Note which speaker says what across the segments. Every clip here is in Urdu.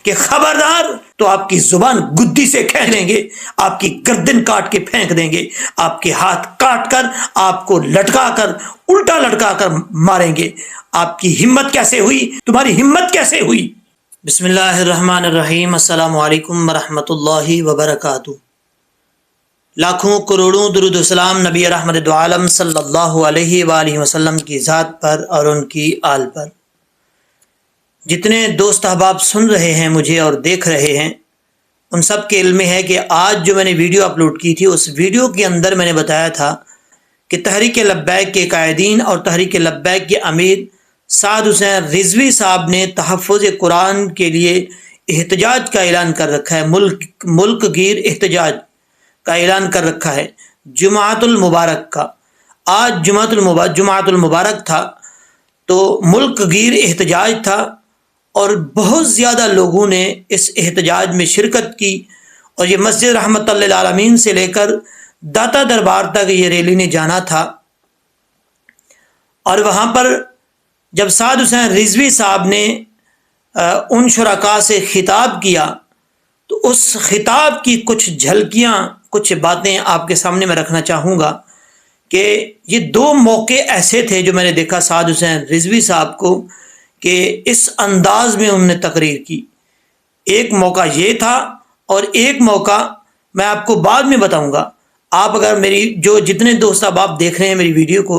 Speaker 1: کہ خبردار، تو آپ کی زبان گدی سے کھینچ لیں گے، آپ کی گردن کاٹ کے پھینک دیں گے، آپ کے ہاتھ کاٹ کر آپ کو لٹکا کر الٹا لٹکا کر ماریں گے۔ آپ کی ہمت کیسے ہوئی؟ تمہاری ہمت کیسے ہوئی؟ بسم اللہ الرحمن الرحیم۔ السلام علیکم ورحمۃ اللہ وبرکاتہ۔ لاکھوں کروڑوں درود و سلام نبی رحمت دو عالم صلی اللہ علیہ وآلہ وسلم کی ذات پر اور ان کی آل پر۔ جتنے دوست احباب سن رہے ہیں مجھے اور دیکھ رہے ہیں، ان سب کے علم میں ہے کہ آج جو میں نے ویڈیو اپلوڈ کی تھی، اس ویڈیو کے اندر میں نے بتایا تھا کہ تحریک لبیک کے قائدین اور تحریک لبیک کے امیر سعد حسین رضوی صاحب نے تحفظ قرآن کے لیے احتجاج کا اعلان کر رکھا ہے، ملک گیر احتجاج کا اعلان کر رکھا ہے جمعۃ المبارک کا۔ آج جمعۃ المبارک تھا، تو ملک گیر احتجاج تھا اور بہت زیادہ لوگوں نے اس احتجاج میں شرکت کی، اور یہ مسجد رحمت اللہ العالمین سے لے کر داتا دربار تک یہ ریلی نے جانا تھا۔ اور وہاں پر جب سعد حسین رضوی صاحب نے ان شرکاء سے خطاب کیا، تو اس خطاب کی کچھ جھلکیاں، کچھ باتیں آپ کے سامنے میں رکھنا چاہوں گا کہ یہ دو موقع ایسے تھے جو میں نے دیکھا سعد حسین رضوی صاحب کو کہ اس انداز میں انہوں نے تقریر کی۔ ایک موقع یہ تھا اور ایک موقع میں آپ کو بعد میں بتاؤں گا۔ آپ اگر میری جتنے دوست آپ دیکھ رہے ہیں میری ویڈیو کو،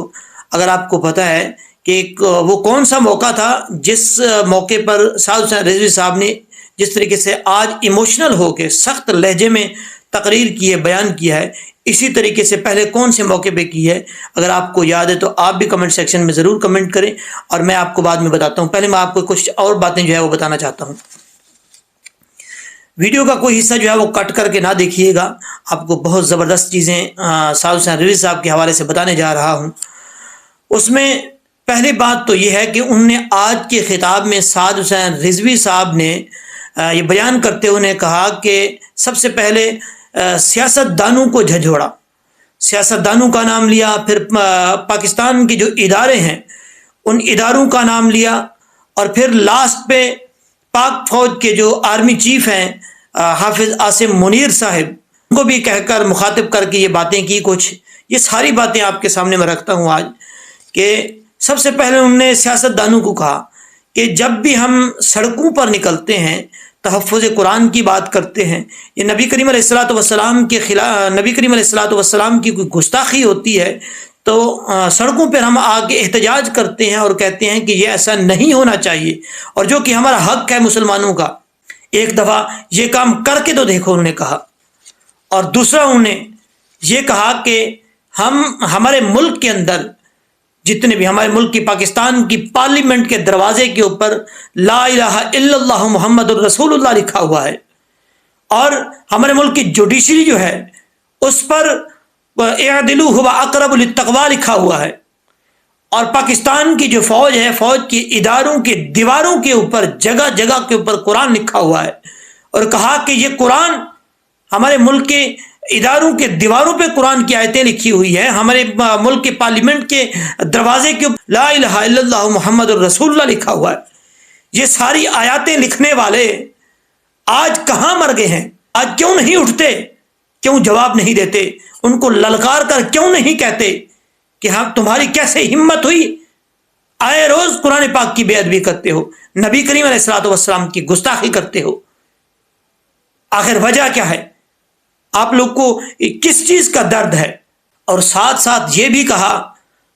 Speaker 1: اگر آپ کو پتہ ہے کہ وہ کون سا موقع تھا جس موقع پر سعد حسین رضوی صاحب نے جس طریقے سے آج ایموشنل ہو کے سخت لہجے میں تقریر کی ہے، بیان کیا ہے، اسی طریقے سے پہلے کون سے موقع پہ کی ہے؟ اگر آپ کو یاد ہے تو آپ بھی کمنٹ سیکشن میں ضرور کمنٹ کریں، اور میں آپ کو بعد میں بتاتا ہوں۔ پہلے میں آپ کو کچھ اور باتیں جو ہے وہ بتانا چاہتا ہوں۔ ویڈیو کا کوئی حصہ جو ہے وہ کٹ کر کے نہ دیکھیے گا، آپ کو بہت زبردست چیزیں سعد حسین رضوی صاحب کے حوالے سے بتانے جا رہا ہوں۔ اس میں پہلی بات تو یہ ہے کہ انہوں نے آج کے خطاب میں سعد حسین رضوی صاحب نے یہ بیان کرتے ہوئے نے کہا کہ سب سے پہلے سیاست دانوں کو جھنجھوڑا، سیاست دانوں کا نام لیا، پھر پاکستان کے جو ادارے ہیں ان اداروں کا نام لیا، اور پھر لاسٹ پہ پاک فوج کے جو آرمی چیف ہیں حافظ عاصم منیر صاحب، ان کو بھی کہہ کر مخاطب کر کے یہ باتیں کی کچھ۔ یہ ساری باتیں آپ کے سامنے میں رکھتا ہوں آج کہ سب سے پہلے انہوں نے سیاست دانوں کو کہا کہ جب بھی ہم سڑکوں پر نکلتے ہیں، تحفظ قرآن کی بات کرتے ہیں، یہ نبی کریم علیہ الصلوۃ والسلام کے خلاف، نبی کریم علیہ الصلوۃ والسلام کی کوئی گستاخی ہوتی ہے تو سڑکوں پر ہم آگے احتجاج کرتے ہیں اور کہتے ہیں کہ یہ ایسا نہیں ہونا چاہیے، اور جو کہ ہمارا حق ہے مسلمانوں کا، ایک دفعہ یہ کام کر کے تو دیکھو، انہوں نے کہا۔ اور دوسرا انہوں نے یہ کہا کہ ہمارے ملک کے اندر جتنے بھی ہمارے ملک کی پاکستان کی پارلیمنٹ کے دروازے کے اوپر لا الہ الا اللہ محمد الرسول اللہ لکھا ہوا ہے، اور ہمارے ملک کی جوڈیشری جو ہے اس پر اعدلوا هو اقرب للتقوی لکھا ہوا ہے، اور پاکستان کی جو فوج ہے، فوج کی اداروں کی دیواروں کے اوپر جگہ جگہ کے اوپر قرآن لکھا ہوا ہے، اور کہا کہ یہ قرآن ہمارے ملک کے اداروں کے دیواروں پہ قرآن کی آیتیں لکھی ہوئی ہیں، ہمارے ملک کے پارلیمنٹ کے دروازے کے اوپر لا الہ الا اللہ محمد الرسول اللہ لکھا ہوا ہے۔ یہ ساری آیاتیں لکھنے والے آج کہاں مر گئے ہیں؟ آج کیوں نہیں اٹھتے؟ کیوں جواب نہیں دیتے؟ ان کو للکار کر کیوں نہیں کہتے کہ ہاں تمہاری کیسے ہمت ہوئی؟ آئے روز قرآن پاک کی بے ادبی کرتے ہو، نبی کریم علیہ الصلوۃ والسلام کی گستاخی کرتے ہو، آخر وجہ کیا ہے؟ آپ لوگ کو کس چیز کا درد ہے؟ اور ساتھ ساتھ یہ بھی کہا،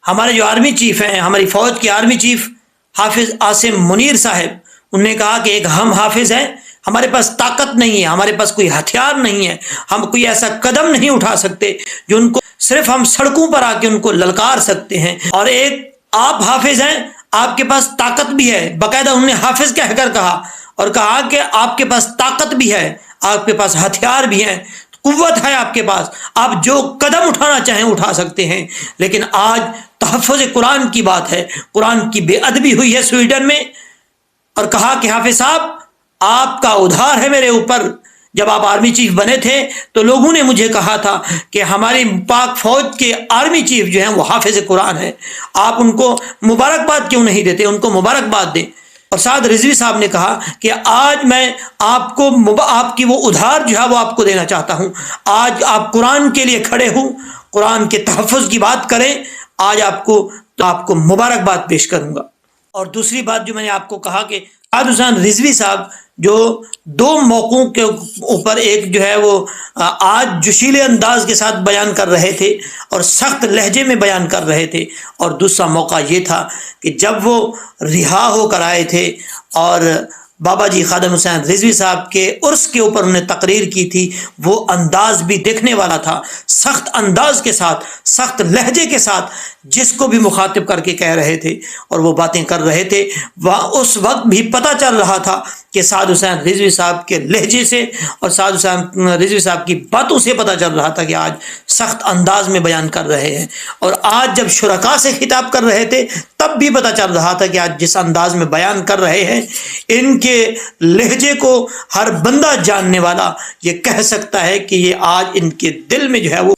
Speaker 1: ہمارے جو آرمی چیف ہیں، ہماری فوج کے آرمی چیف حافظ عاصم منیر صاحب، انہوں نے کہا کہ ایک ہم حافظ ہیں، ہمارے پاس طاقت نہیں ہے، ہمارے پاس کوئی ہتھیار نہیں ہے، ہم کوئی ایسا قدم نہیں اٹھا سکتے جو ان کو صرف ہم سڑکوں پر آ کے ان کو للکار سکتے ہیں۔ اور ایک آپ حافظ ہیں، آپ کے پاس طاقت بھی ہے، باقاعدہ انہوں نے حافظ کہہ کر کہا، اور کہا کہ آپ کے پاس طاقت بھی ہے، آپ کے پاس ہتھیار بھی ہیں، قوت ہے آپ کے پاس، آپ جو قدم اٹھانا چاہیں اٹھا سکتے ہیں۔ لیکن آج تحفظ قرآن کی بات ہے، قرآن کی بے ادبی ہوئی ہے سویڈن میں، اور کہا کہ حافظ صاحب آپ کا ادھار ہے میرے اوپر۔ جب آپ آرمی چیف بنے تھے تو لوگوں نے مجھے کہا تھا کہ ہماری پاک فوج کے آرمی چیف جو ہیں وہ حافظ قرآن ہیں، آپ ان کو مبارکباد کیوں نہیں دیتے؟ ان کو مبارکباد دیں۔ اور سعد رضوی صاحب نے کہا کہ آج میں آپ کو آپ کی وہ ادھار جو ہے وہ آپ کو دینا چاہتا ہوں. آج آپ قرآن کے لیے کھڑے ہوں, قرآن کے تحفظ کی بات کریں, آج آپ کو مبارکباد پیش کروں گا. اور دوسری بات جو میں نے آپ کو کہا کہ سعد حسین رضوی صاحب جو دو موقعوں کے اوپر ایک جو ہے وہ آج جوشیلے انداز کے ساتھ بیان کر رہے تھے اور سخت لہجے میں بیان کر رہے تھے, اور دوسرا موقع یہ تھا کہ جب وہ رہا ہو کر آئے تھے اور بابا جی خادم حسین رضوی صاحب کے عرس کے اوپر انہوں نے تقریر کی تھی, وہ انداز بھی دیکھنے والا تھا, سخت انداز کے ساتھ, سخت لہجے کے ساتھ جس کو بھی مخاطب کر کے کہہ رہے تھے اور وہ باتیں کر رہے تھے. اس وقت بھی پتہ چل رہا تھا کہ سعد حسین رضوی صاحب کے لہجے سے اور سعد حسین رضوی صاحب کی باتوں سے پتہ چل رہا تھا کہ آج سخت انداز میں بیان کر رہے ہیں. اور آج جب شرکاء سے خطاب کر رہے تھے تب بھی پتہ چل رہا تھا کہ آج جس انداز میں بیان کر رہے ہیں, ان کے لہجے کو ہر بندہ جاننے والا یہ کہہ سکتا ہے کہ یہ آج ان کے دل میں جو ہے وہ.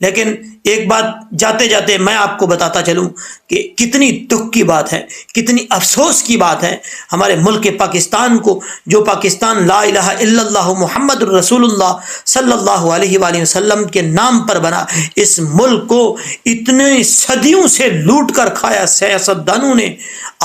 Speaker 1: لیکن ایک بات جاتے جاتے میں آپ کو بتاتا چلوں کہ کتنی دکھ کی بات ہے, کتنی افسوس کی بات ہے ہمارے ملک پاکستان کو, جو پاکستان لا الہ الا اللہ محمد الرسول اللہ صلی اللہ علیہ وآلہ وسلم کے نام پر بنا. اس ملک کو اتنے صدیوں سے لوٹ کر کھایا سیاستدانوں نے.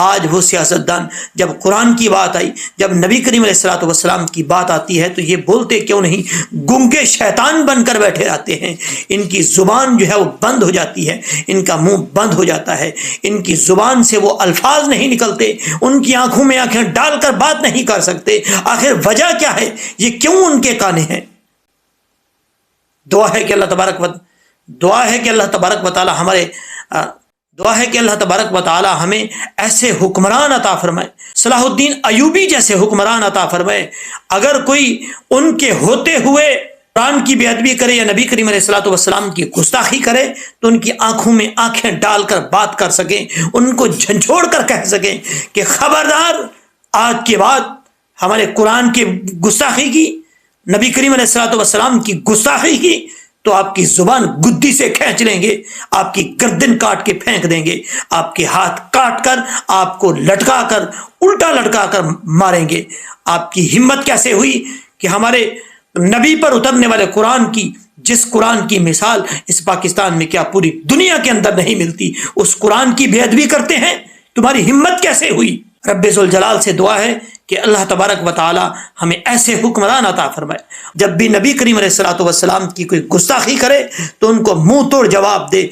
Speaker 1: آج وہ سیاستدان جب قرآن کی بات آئی, جب نبی کریم علیہ الصلوۃ والسلام کی بات آتی ہے تو یہ بولتے کیوں نہیں, گنگے شیطان بن کر بیٹھے رہتے ہیں. ان کی زبان جو ہے وہ بند ہو جاتی ہے, ان کا منہ بند ہو جاتا ہے, ان کی زبان سے وہ الفاظ نہیں نکلتے, ان کی آنکھوں میں آنکھیں ڈال کر بات نہیں کر سکتے. آخر وجہ کیا ہے, یہ کیوں ان کے کانے ہیں؟ دعا ہے کہ اللہ تبارک و تعالی ہمیں ایسے حکمران عطا فرمائے, صلاح الدین ایوبی جیسے حکمران عطا فرمائے. اگر کوئی ان کے ہوتے ہوئے قرآن کی بے ادبی کرے یا نبی کریم علیہ الصلوۃ والسلام کی گستاخی کرے تو ان کی آنکھوں میں آنکھیں ڈال کر بات کر سکیں, ان کو جھنجھوڑ کر کہہ سکیں کہ خبردار, آج کے بعد ہمارے قرآن کی گستاخی کی, نبی کریم علیہ الصلوۃ والسلام کی گستاخی کی تو آپ کی زبان گدی سے کھینچ لیں گے, آپ کی گردن کاٹ کے پھینک دیں گے, آپ کے ہاتھ کاٹ کر آپ کو لٹکا کر الٹا لٹکا کر ماریں گے. آپ کی ہمت کیسے ہوئی کہ ہمارے نبی پر اترنے والے قرآن کی, جس قرآن کی مثال اس پاکستان میں کیا پوری دنیا کے اندر نہیں ملتی, اس قرآن کی بے ادبی کرتے ہیں, تمہاری ہمت کیسے ہوئی؟ رب ذوالجلال سے دعا ہے کہ اللہ تبارک و تعالی ہمیں ایسے حکمران عطا فرمائے, جب بھی نبی کریم علیہ الصلوۃ والسلام کی کوئی گستاخی کرے تو ان کو منہ توڑ جواب دے.